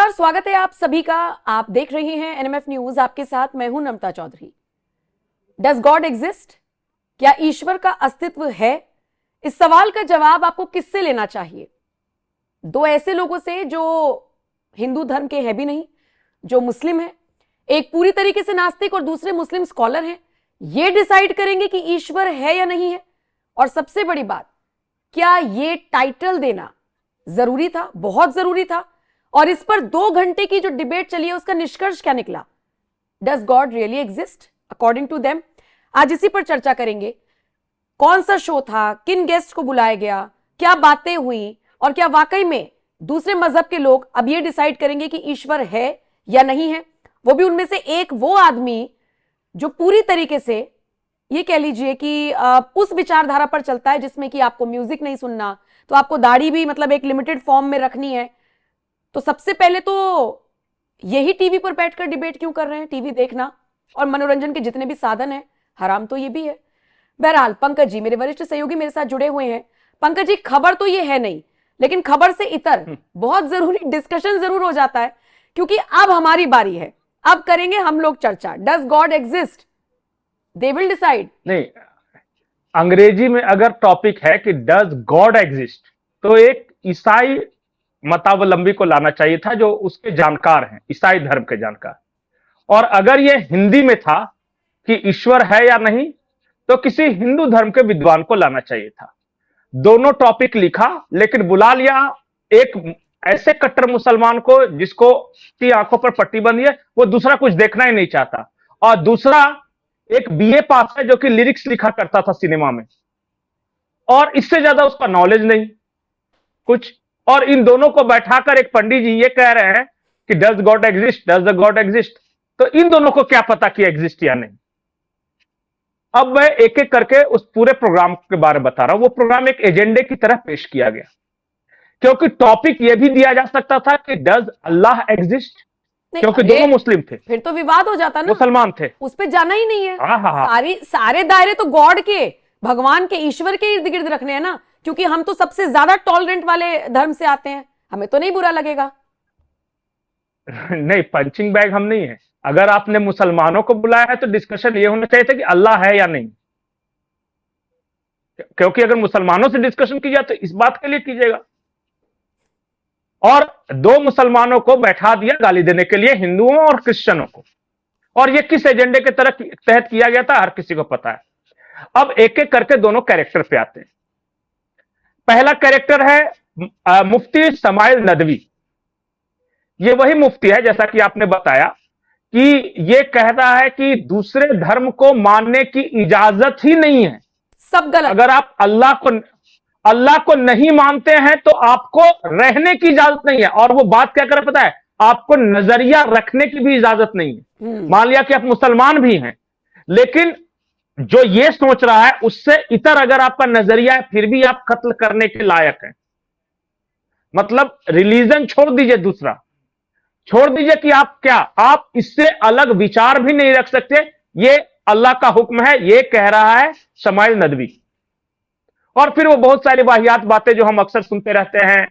नमस्कार, स्वागत है आप सभी का। आप देख रहे हैं एनएमएफ न्यूज। आपके साथ मैं हूं Namta Chaudhary. Does God exist? क्या ईश्वर का अस्तित्व है? इस सवाल का जवाब आपको किससे लेना चाहिए? दो ऐसे लोगों से जो हिंदू धर्म के हैं भी नहीं, जो मुस्लिम है, एक पूरी तरीके से नास्तिक और दूसरे मुस्लिम स्कॉलर हैं। ये डिसाइड करेंगे कि ईश्वर है या नहीं है। और सबसे बड़ी बात, क्या ये टाइटल देना जरूरी था? बहुत जरूरी था। और इस पर 2 घंटे की जो डिबेट चली है उसका निष्कर्ष क्या निकला? Does God really exist according to them? आज इसी पर चर्चा करेंगे। कौन सा शो था, किन गेस्ट को बुलाया गया, क्या बातें हुई, और क्या वाकई में दूसरे मजहब के लोग अब ये डिसाइड करेंगे कि ईश्वर है या नहीं है। वो भी उनमें से एक वो आदमी जो पूरी तरीके से ये कह लीजिए कि उस विचारधारा पर चलता है जिसमें कि आपको म्यूजिक नहीं सुनना, तो आपको दाढ़ी भी मतलब एक लिमिटेड फॉर्म में रखनी है। तो सबसे पहले तो यही टीवी पर बैठकर डिबेट क्यों कर रहे हैं? टीवी देखना और मनोरंजन के जितने भी साधन हैं, हराम तो ये भी है। बहरहाल पंकज जी, मेरे वरिष्ठ सहयोगी, मेरे साथ जुड़े हुए हैं। पंकज जी, खबर तो ये है नहीं, लेकिन खबर से इतर बहुत जरूरी डिस्कशन जरूर हो जाता है, क्योंकि अब हमारी बारी है। अब करेंगे हम लोग चर्चा। Does God exist? They will decide. नहीं, अंग्रेजी में अगर टॉपिक है कि डज गॉड एग्जिस्ट, तो एक ईसाई मतावलंबी को लाना चाहिए था जो उसके जानकार हैं, ईसाई धर्म के जानकार। और अगर यह हिंदी में था कि ईश्वर है या नहीं, तो किसी हिंदू धर्म के विद्वान को लाना चाहिए था। दोनों टॉपिक लिखा, लेकिन बुला लिया एक ऐसे कट्टर मुसलमान को जिसको की आंखों पर पट्टी बंधी है, वो दूसरा कुछ देखना ही नहीं चाहता। और दूसरा एक बीए पास है जो कि लिरिक्स लिखा करता था सिनेमा में, और इससे ज्यादा उसका नॉलेज नहीं कुछ। और इन दोनों को बैठाकर एक पंडित जी ये कह रहे हैं कि does God exist, does the God exist. तो इन दोनों को क्या पता कि एग्जिस्ट या नहीं। अब मैं एक एक करके उस पूरे प्रोग्राम के बारे में बता रहा हूं। वो प्रोग्राम एक एजेंडे की तरह पेश किया गया, क्योंकि टॉपिक यह भी दिया जा सकता था कि डज अल्लाह एग्जिस्ट, क्योंकि दोनों मुस्लिम थे। फिर तो विवाद हो जाता ना, मुसलमान थे, उस पर जाना ही नहीं है। हाँ। सारे दायरे तो गॉड के, भगवान के, ईश्वर के इर्द गिर्द रखने हैं ना, क्योंकि हम तो सबसे ज्यादा टॉलरेंट वाले धर्म से आते हैं, हमें तो नहीं बुरा लगेगा। नहीं, पंचिंग बैग हम नहीं है। अगर आपने मुसलमानों को बुलाया है तो डिस्कशन ये होना चाहिए था कि अल्लाह है या नहीं, क्योंकि अगर मुसलमानों से डिस्कशन की जाए तो इस बात के लिए कीजिएगा। और 2 मुसलमानों को बैठा दिया गाली देने के लिए, हिंदुओं और क्रिश्चियनों को। और ये किस एजेंडे के तहत किया गया था, हर किसी को पता है। अब एक एक करके दोनों कैरेक्टर पे आते हैं। पहला कैरेक्टर है मुफ्ती समाइल नदवी। ये वही मुफ्ती है, जैसा कि आपने बताया, कि ये कह रहा है कि दूसरे धर्म को मानने की इजाजत ही नहीं है। सब गलत। अगर आप अल्लाह को नहीं मानते हैं तो आपको रहने की इजाजत नहीं है। और वो बात क्या कर पता है, आपको नजरिया रखने की भी इजाजत नहीं है। मान लिया कि आप मुसलमान भी हैं, लेकिन जो ये सोच रहा है उससे इतर अगर आपका नजरिया है, फिर भी आप कत्ल करने के लायक हैं। मतलब रिलीजन छोड़ दीजिए, दूसरा छोड़ दीजिए कि आप इससे अलग विचार भी नहीं रख सकते। ये अल्लाह का हुक्म है, ये कह रहा है समाइल नदवी। और फिर वो बहुत सारी वाहियात बातें जो हम अक्सर सुनते रहते हैं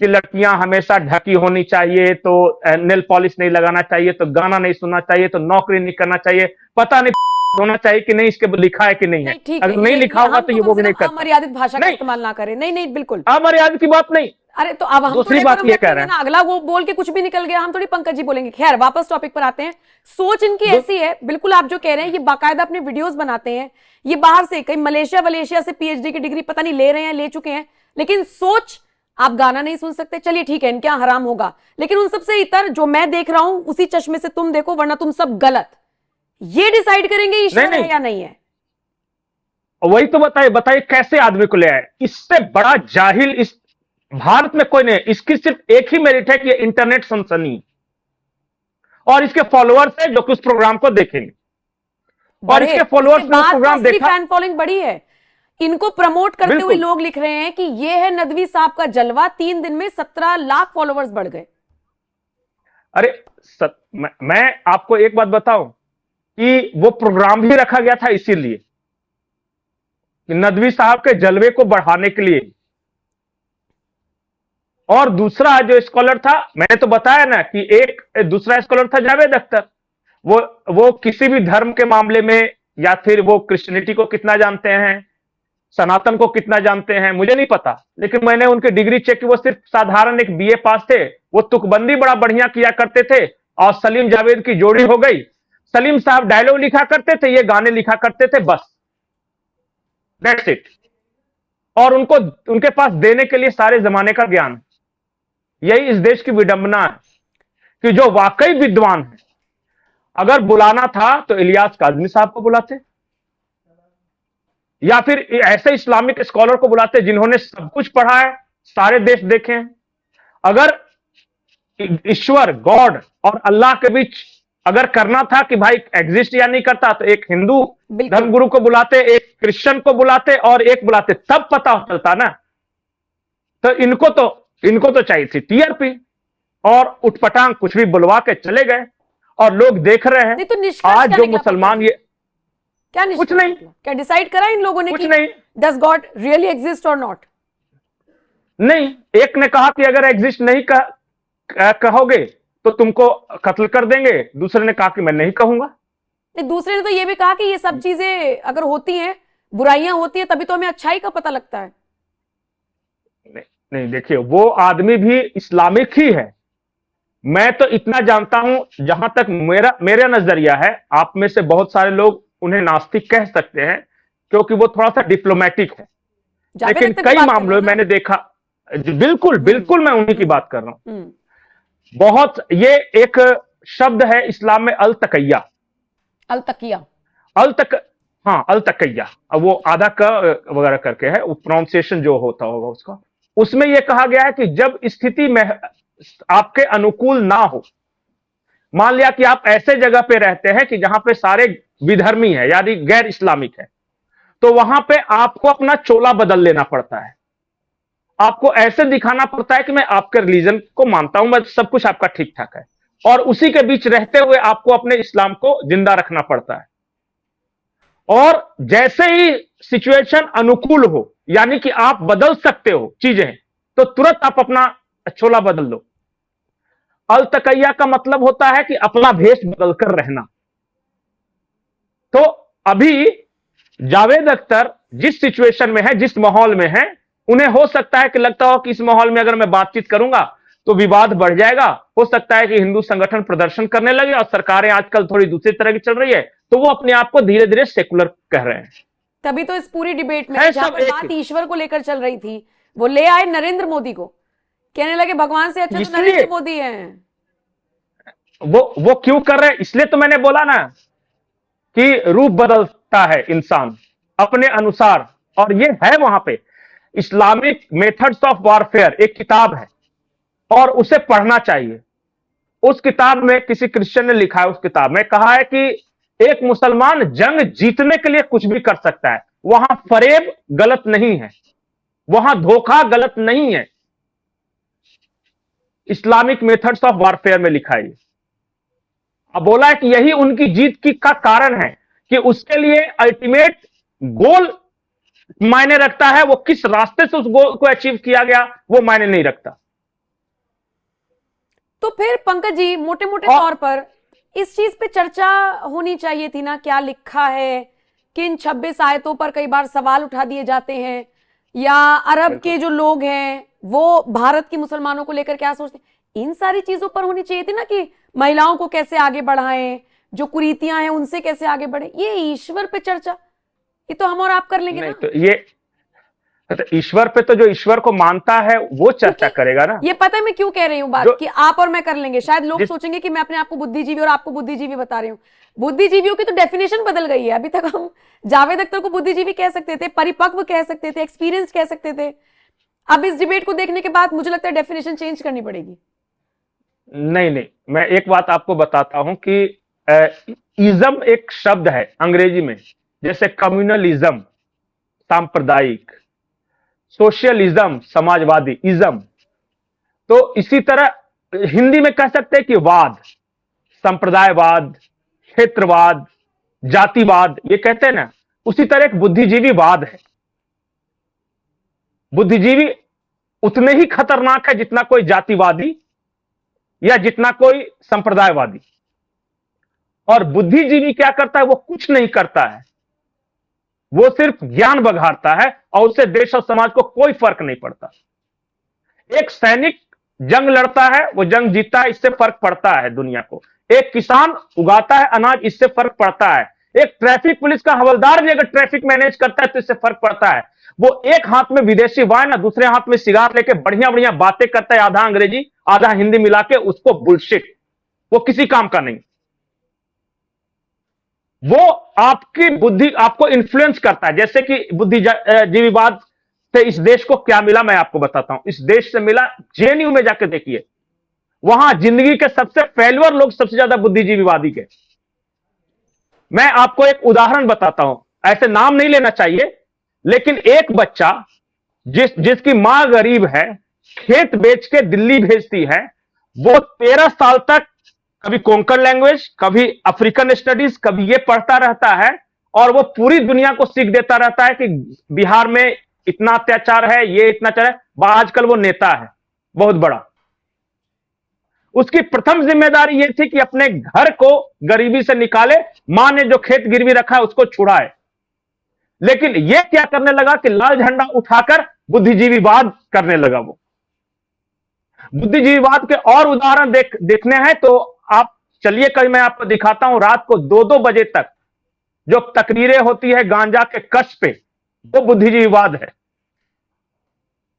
कि लड़कियां हमेशा ढकी होनी चाहिए, तो नेल पॉलिश नहीं लगाना चाहिए, तो गाना नहीं सुनना चाहिए, तो नौकरी नहीं करना चाहिए, पता नहीं होना चाहिए कि नहीं, इसके लिखा है कि नहीं है। अगर नहीं लिखा होगा तो ये वो भी नहीं करता। अमर्यादित भाषा का इस्तेमाल ना करें। नहीं, बिल्कुल अमर्यादित की बात नहीं। अरे तो अब हम दूसरी बात ये कह रहे हैं ना, अगला वो बोल के कुछ भी निकल गया, हम थोड़ी पंकज जी बोलेंगे। खैर, वापस टॉपिक पर आते हैं। सोच इनकी ऐसी है, बिल्कुल आप जो कह रहे हैं, ये बाकायदा अपने वीडियोस बनाते हैं। ये बाहर से कहीं मलेशिया से पीएचडी की डिग्री पता नहीं ले रहे हैं, ले चुके हैं, लेकिन सोच आप गाना नहीं सुन सकते, चलिए ठीक है, इनके यहां हराम होगा, लेकिन उन सबसे इतर जो मैं देख रहा हूं उसी चश्मे से तुम देखो, वरना तुम सब गलत। ये डिसाइड करेंगे ईश्वर है या नहीं है। वही तो बताइए कैसे आदमी को ले आए। इससे बड़ा जाहिल इस भारत में कोई नहीं। इसकी सिर्फ एक ही मेरिट है कि ये इंटरनेट सनसनी और इसके फॉलोअर्स है जो कि उस प्रोग्राम को देखेंगे। और इसके फॉलोअर्स ने प्रोग्राम देखा, फैन फॉलोइंग बड़ी है। इनको प्रमोट करते हुए लोग लिख रहे हैं कि ये है नदवी साहब का जलवा। 3 दिन में 17 लाख फॉलोअर्स बढ़ गए। अरे मैं आपको एक बात बताऊं कि वो प्रोग्राम भी रखा गया था इसीलिए कि नदवी साहब के जलवे को बढ़ाने के लिए। और दूसरा जो स्कॉलर था, मैंने तो बताया ना कि एक दूसरा स्कॉलर था जावेद अख्तर। वो किसी भी धर्म के मामले में, या फिर वो क्रिश्चियनिटी को कितना जानते हैं, सनातन को कितना जानते हैं, मुझे नहीं पता, लेकिन मैंने उनकी डिग्री चेक की, वो सिर्फ साधारण एक बीए पास थे। वो तुकबंदी बड़ा बढ़िया किया करते थे, और सलीम जावेद की जोड़ी हो गई। सलीम साहब डायलॉग लिखा करते थे, ये गाने लिखा करते थे, बस दैट्स इट। और उनको, उनके पास देने के लिए सारे जमाने का ज्ञान है। यही इस देश की विडंबना है कि जो वाकई विद्वान है, अगर बुलाना था तो इलियास काज़मी साहब को बुलाते, या फिर ऐसे इस्लामिक स्कॉलर को बुलाते जिन्होंने सब कुछ पढ़ा है, सारे देश देखे हैं। अगर ईश्वर, गॉड और अल्लाह के बीच अगर करना था कि भाई एग्जिस्ट या नहीं करता, तो एक हिंदू बिल्कुल। धर्मगुरु को बुलाते, एक क्रिश्चियन को बुलाते और एक बुलाते, तब पता चलता ना। तो इनको तो चाहिए थी टीआरपी, और उठपटांग कुछ भी बुलवा के चले गए, और लोग देख रहे हैं। नहीं तो निष्कर्ष आज क्या जो निकला मुसलमान, पंकज? ये क्या कुछ निष्कर्ष नहीं, निकला? क्या डिसाइड करा इन लोगों ने कुछ कि नहीं, डज गॉड रियली एग्जिस्ट और नॉट? नहीं। एक ने कहा कि अगर एग्जिस्ट नहीं कहोगे तो तुमको कत्ल कर देंगे, दूसरे ने कहा कि मैं नहीं कहूंगा। नहीं, दूसरे ने तो ये भी कहा कि ये सब चीजें अगर होती हैं, बुराइयां होती हैं, तभी तो हमें अच्छाई का पता लगता है। नहीं, नहीं, देखिए, वो आदमी भी इस्लामिक ही है। मैं तो इतना जानता हूं, जहां तक मेरा नजरिया है, आप में से बहुत सारे लोग उन्हें नास्तिक कह सकते हैं, क्योंकि वो थोड़ा सा डिप्लोमेटिक है। जावेद लेकिन अख्तर की कई बात कर रहे मामलों हो में ना? मैंने देखा, बिल्कुल बिल्कुल मैं उन्हीं की बात कर रहा हूं। हम्म। बहुत, ये एक शब्द है इस्लाम में, अल तकैया। अल तकिया। अल तक हाँ, अल तकैया। अब वो आधा क वगैरह करके है, वो प्रोनाउंसिएशन जो होता होगा उसका। उसमें यह कहा गया है कि जब स्थिति में आपके अनुकूल ना हो, मान लिया कि आप ऐसे जगह पे रहते हैं कि जहां पे सारे विधर्मी है, यानी गैर इस्लामिक है, तो वहां पे आपको अपना चोला बदल लेना पड़ता है। आपको ऐसे दिखाना पड़ता है कि मैं आपके रिलीजन को मानता हूं, मैं सब कुछ आपका ठीक ठाक है, और उसी के बीच रहते हुए आपको अपने इस्लाम को जिंदा रखना पड़ता है। और जैसे ही सिचुएशन अनुकूल हो, यानी कि आप बदल सकते हो चीजें, तो तुरंत आप अपना चोला बदल लो। अल तकैया का मतलब होता है कि अपना भेष बदलकर रहना। तो अभी जावेद अख्तर जिस सिचुएशन में है, जिस माहौल में है, उन्हें हो सकता है कि लगता हो कि इस माहौल में अगर मैं बातचीत करूंगा तो विवाद बढ़ जाएगा, हो सकता है कि हिंदू संगठन प्रदर्शन करने लगे, और सरकारें आजकल थोड़ी दूसरी तरह की चल रही है, तो वो अपने आप को धीरे धीरे सेकुलर कह रहे हैं। तभी तो इस पूरी डिबेट में है जहां सब पर एक बात ही। ईश्वर को लेकर चल रही थी, वो ले आए नरेंद्र मोदी को, कहने लगे भगवान से अच्छा तो इसलिए नरेंद्र मोदी हैं। वो क्यों कर रहे हैं, इसलिए तो मैंने बोला ना कि रूप बदलता है इंसान अपने अनुसार, और ये है वहां पे इस्लामिक मेथड्स ऑफ वॉरफेयर, एक किताब है, और उसे पढ़ना चाहिए। उस किताब में किसी क्रिश्चियन ने लिखा है, उस किताब में कहा है कि एक मुसलमान जंग जीतने के लिए कुछ भी कर सकता है, वहां फरेब गलत नहीं है, वहां धोखा गलत नहीं है। इस्लामिक मेथड्स ऑफ वॉरफेयर में लिखा है। अब बोला है कि यही उनकी जीत की का कारण है कि उसके लिए अल्टीमेट गोल मायने रखता है, वो किस रास्ते से उस गोल को अचीव किया गया वो मायने नहीं रखता। तो फिर पंकज जी, मोटे मोटे और तौर पर इस चीज पे चर्चा होनी चाहिए थी ना, क्या लिखा है, किन 26 आयतों पर कई बार सवाल उठा दिए जाते हैं, या अरब के जो लोग हैं वो भारत के मुसलमानों को लेकर क्या सोचते हैं, इन सारी चीजों पर होनी चाहिए थी ना, कि महिलाओं को कैसे आगे बढ़ाएं, जो कुरीतियां हैं उनसे कैसे आगे बढ़े। ये ईश्वर पे चर्चा, ये तो हम और आप कर लेंगे नहीं, ना। तो ये तो ईश्वर पे तो जो ईश्वर को मानता है वो चर्चा क्योंकि करेगा ना। ये पता है मैं क्यों कह रही हूँ बात, जो कि आप और मैं कर लेंगे, शायद लोग जिस सोचेंगे कि मैं अपने आप को बुद्धिजीवी और आपको बुद्धिजीवी बता रही हूँ। बुद्धिजीवियों की तो डेफिनेशन बदल गई है। अभी तक हम जावेद अख्तर को बुद्धिजीवी कह सकते थे, परिपक्व कह सकते थे, एक्सपीरियंस कह सकते थे। अब इस डिबेट को देखने के बाद मुझे लगता है डेफिनेशन चेंज करनी पड़ेगी। नहीं, नहीं, मैं एक बात आपको बताता हूं कि इज्म एक शब्द है अंग्रेजी में, जैसे कम्युनलिज्म सांप्रदायिक, सोशलिज्म समाजवादी, इज्म। तो इसी तरह हिंदी में कह सकते हैं कि वाद, संप्रदायवाद, क्षेत्रवाद, जातिवाद, ये कहते हैं ना, उसी तरह एक बुद्धिजीवी वाद है। बुद्धिजीवी उतने ही खतरनाक है जितना कोई जातिवादी या जितना कोई संप्रदायवादी। और बुद्धिजीवी क्या करता है? वो कुछ नहीं करता है, वो सिर्फ ज्ञान बघाड़ता है और उससे देश और समाज को कोई फर्क नहीं पड़ता। एक सैनिक जंग लड़ता है, वो जंग जीतता है, इससे फर्क पड़ता है दुनिया को। एक किसान उगाता है अनाज, इससे फर्क पड़ता है। एक ट्रैफिक पुलिस का हवलदार भी अगर ट्रैफिक मैनेज करता है तो इससे फर्क पड़ता है। वो एक हाथ में विदेशी वाइन और दूसरे हाथ में सिगार लेके बढ़िया बढ़िया बातें करता है, आधा अंग्रेजी आधा हिंदी मिला के, उसको बुलशिट, वो किसी काम का नहीं। वो आपकी बुद्धि, आपको इन्फ्लुएंस करता है। जैसे कि बुद्धिजीवीवाद से इस देश को क्या मिला, मैं आपको बताता हूं। इस देश से मिला, जेएनयू में जाकर देखिए, वहां जिंदगी के सबसे फेल्यूर लोग सबसे ज्यादा बुद्धिजीवीवादी के। मैं आपको एक उदाहरण बताता हूं, ऐसे नाम नहीं लेना चाहिए, लेकिन एक बच्चा जिसकी मां गरीब है, खेत बेच के दिल्ली भेजती है, वो 13 साल तक कभी कोंकण लैंग्वेज, कभी अफ्रीकन स्टडीज, कभी ये पढ़ता रहता है, और वो पूरी दुनिया को सीख देता रहता है कि बिहार में इतना अत्याचार है, ये इतना अत्याचार है। आजकल वो नेता है बहुत बड़ा। उसकी प्रथम जिम्मेदारी ये थी कि अपने घर को गरीबी से निकाले, मां ने जो खेत गिरवी रखा है उसको छुड़ाए। लेकिन ये क्या करने लगा कि लाल झंडा उठाकर बुद्धिजीवीवाद करने लगा। वो बुद्धिजीवीवाद के और उदाहरण देखने हैं तो आप चलिए, कल मैं आपको दिखाता हूं। रात को 2-2 बजे तक जो तकरीरें होती है गांजा के कश पे, वो बुद्धिजीवीवाद है।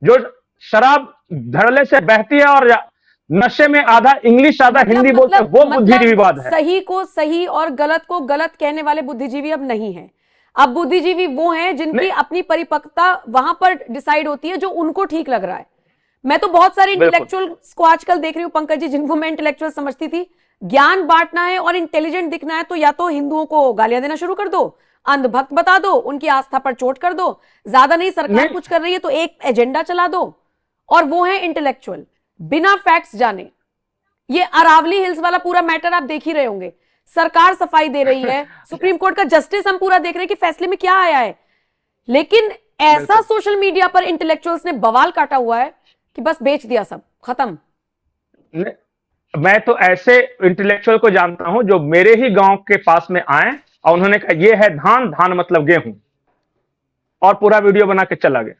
जो शराब धड़ल्ले से बहती है और नशे में आधा इंग्लिश आधा हिंदी बोलते हैं, वो बुद्धिजीवीवाद है। सही को सही और गलत को गलत कहने वाले बुद्धिजीवी अब नहीं है। अब बुद्धिजीवी वो हैं जिनकी अपनी परिपक्वता वहां पर डिसाइड होती है जो उनको ठीक लग रहा है। मैं तो बहुत सारे इंटेलेक्चुअल्स को आजकल देख रही हूं पंकज जी, जिनको मैं इंटेलेक्चुअल समझती थी। ज्ञान बांटना है और इंटेलिजेंट दिखना है तो या तो हिंदुओं को गालियां देना शुरू कर दो, अंधभक्त बता दो, उनकी आस्था पर चोट कर दो, ज्यादा नहीं सरकार कुछ कर रही है तो एक एजेंडा चला दो, और वो है इंटेलेक्चुअल बिना फैक्ट्स जाने। ये अरावली हिल्स वाला पूरा मैटर आप देख ही रहे होंगे। सरकार सफाई दे रही है, सुप्रीम कोर्ट का जस्टिस हम पूरा देख रहे हैं कि फैसले में क्या आया है, लेकिन ऐसा सोशल मीडिया पर इंटेलेक्चुअल्स ने बवाल काटा हुआ है कि बस बेच दिया, सब खत्म। मैं तो ऐसे इंटेलेक्चुअल को जानता हूं जो मेरे ही गांव के पास में आए और उन्होंने कहा ये है धान, धान मतलब गेहूं, और पूरा वीडियो बना के चला गया।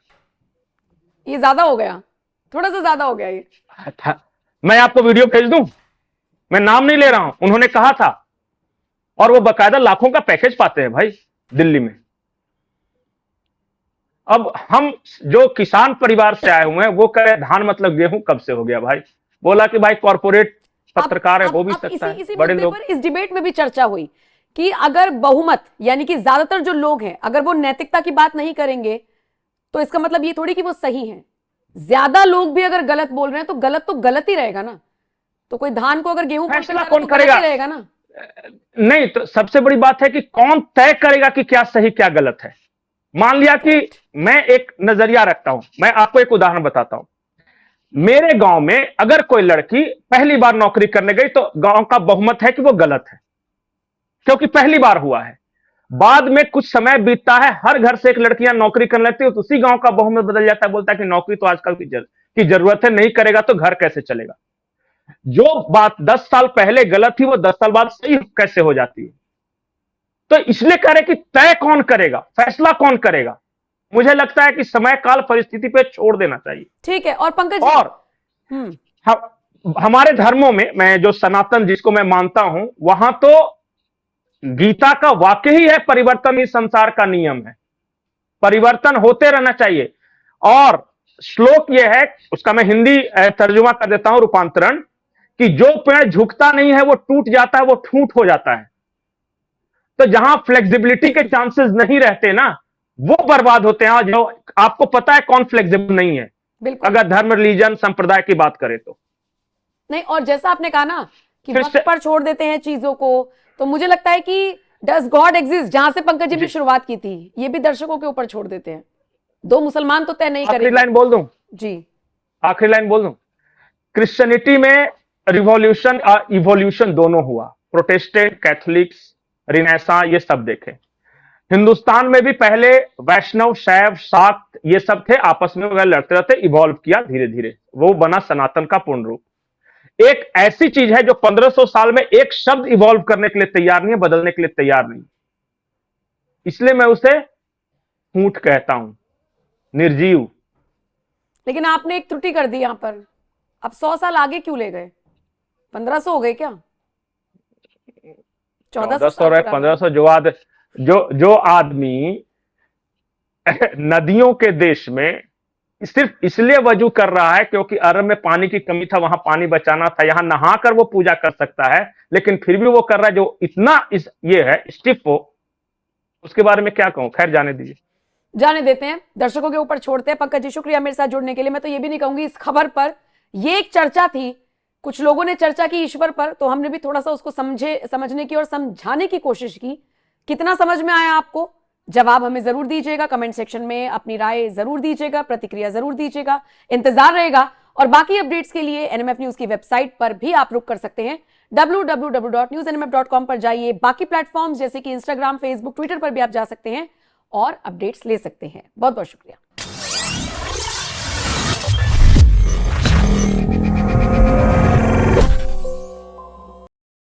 ये ज्यादा हो गया, थोड़ा सा ज्यादा हो गया ये। मैं आपको वीडियो भेज दूं, मैं नाम नहीं ले रहा हूं, उन्होंने कहा था, और वो बकायदा लाखों का पैकेज पाते हैं भाई दिल्ली में। अब हम जो किसान परिवार से आए हुए हैं वो कह रहे धान मतलब गेहूं कब से हो गया भाई? बोला कि भाई कॉर्पोरेट पत्रकार है, वो भी सकता है। इसी बड़े लोग, इस डिबेट में भी चर्चा हुई कि अगर बहुमत यानी कि ज्यादातर जो लोग हैं अगर वो नैतिकता की बात नहीं करेंगे तो इसका मतलब ये थोड़ी कि वो सही हैं। ज्यादा लोग भी अगर गलत बोल रहे हैं तो गलत ही रहेगा ना। तो कोई धान को अगर गेहूं फैसला कौन करेगा? रहेगा ना। नहीं तो सबसे बड़ी बात है कि कौन तय करेगा कि क्या सही क्या गलत है। मान लिया कि मैं एक नजरिया रखता हूं, मैं आपको एक उदाहरण बताता हूं। मेरे गांव में अगर कोई लड़की पहली बार नौकरी करने गई तो गांव का बहुमत है कि वो गलत है, क्योंकि पहली बार हुआ है। बाद में कुछ समय बीतता है, हर घर से एक लड़कियां नौकरी करने लगती है तो उसी गांव का बहुमत बदल जाता है, बोलता है कि नौकरी तो आजकल की जरूरत है, नहीं करेगा तो घर कैसे चलेगा। जो बात 10 साल पहले गलत थी वो 10 साल बाद सही कैसे हो जाती है। तो इसलिए कह रहे कि तय कौन करेगा, फैसला कौन करेगा। मुझे लगता है कि समय काल परिस्थिति पे छोड़ देना चाहिए। ठीक है। और पंकज और हमारे धर्मों में, मैं जो सनातन जिसको मैं मानता हूं, वहां तो गीता का वाक्य ही है परिवर्तन ही संसार का नियम है, परिवर्तन होते रहना चाहिए। और श्लोक यह है, उसका मैं हिंदी तर्जुमा कर देता हूं, रूपांतरण, कि जो पेड़ झुकता नहीं है वो टूट जाता है, वो ठूंठ हो जाता है। तो जहां फ्लेक्सिबिलिटी के चांसेस नहीं रहते ना, वो बर्बाद होते हैं। जो आपको पता है कौन फ्लेक्सिबल नहीं है, अगर धर्म, रिलीजन, संप्रदाय की बात करें तो नहीं। और जैसा आपने कहा ना कि वक्त पर छोड़ देते हैं चीजों को, तो मुझे लगता है कि डज गॉड एग्जिस्ट, जहां से पंकज जी ने शुरुआत की थी, ये भी दर्शकों के ऊपर छोड़ देते हैं। दो मुसलमान तो तय नहीं करेंगे। आखिरी लाइन बोल दूं जी, आखिरी लाइन बोल दूं। क्रिश्चियनिटी में रिवॉल्यूशन और इवोल्यूशन दोनों हुआ, प्रोटेस्टेंट, कैथोलिक्स, रिनेसां, ये सब देखे। हिंदुस्तान में भी पहले वैष्णव, शैव, शाक्त ये सब थे, आपस में वह लड़ते रहते, इवॉल्व किया धीरे धीरे, वो बना सनातन का पूर्ण रूप। एक ऐसी चीज है जो 1500 साल में एक शब्द इवॉल्व करने के लिए तैयार नहीं है, बदलने के लिए तैयार नहीं, इसलिए मैं उसे फूट कहता हूं, निर्जीव। लेकिन आपने एक त्रुटि कर दी यहां पर, अब 100 साल आगे क्यों ले गए? 1500 हो गए क्या? 1400 1400 साल और पुराना। 1500 जो आदमी नदियों के देश में सिर्फ इसलिए वजू कर रहा है क्योंकि अरब में पानी की कमी था, वहां पानी बचाना था, यहां नहाकर वो पूजा कर सकता है, लेकिन फिर भी वो कर रहा है जो इतना ये है स्टिफ हो, उसके बारे में क्या कहूं, खैर जाने दीजिए। जाने देते हैं, दर्शकों के ऊपर छोड़ते हैं। पंकज जी शुक्रिया मेरे साथ जुड़ने के लिए। मैं तो ये भी नहीं कहूंगी इस खबर पर, ये एक चर्चा थी, कुछ लोगों ने चर्चा की ईश्वर पर, तो हमने भी थोड़ा सा उसको समझने की और समझाने की कोशिश की। कितना समझ में आया आपको? जवाब हमें जरूर दीजिएगा, कमेंट सेक्शन में अपनी राय जरूर दीजिएगा, प्रतिक्रिया जरूर दीजिएगा, इंतजार रहेगा। और बाकी अपडेट्स के लिए एनएमएफ न्यूज की वेबसाइट पर भी आप रुक कर सकते हैं, www.newsnmf.com पर जाइए। बाकी प्लेटफॉर्म्स जैसे कि इंस्टाग्राम, फेसबुक, ट्विटर पर भी आप जा सकते हैं और अपडेट्स ले सकते हैं। बहुत बहुत शुक्रिया।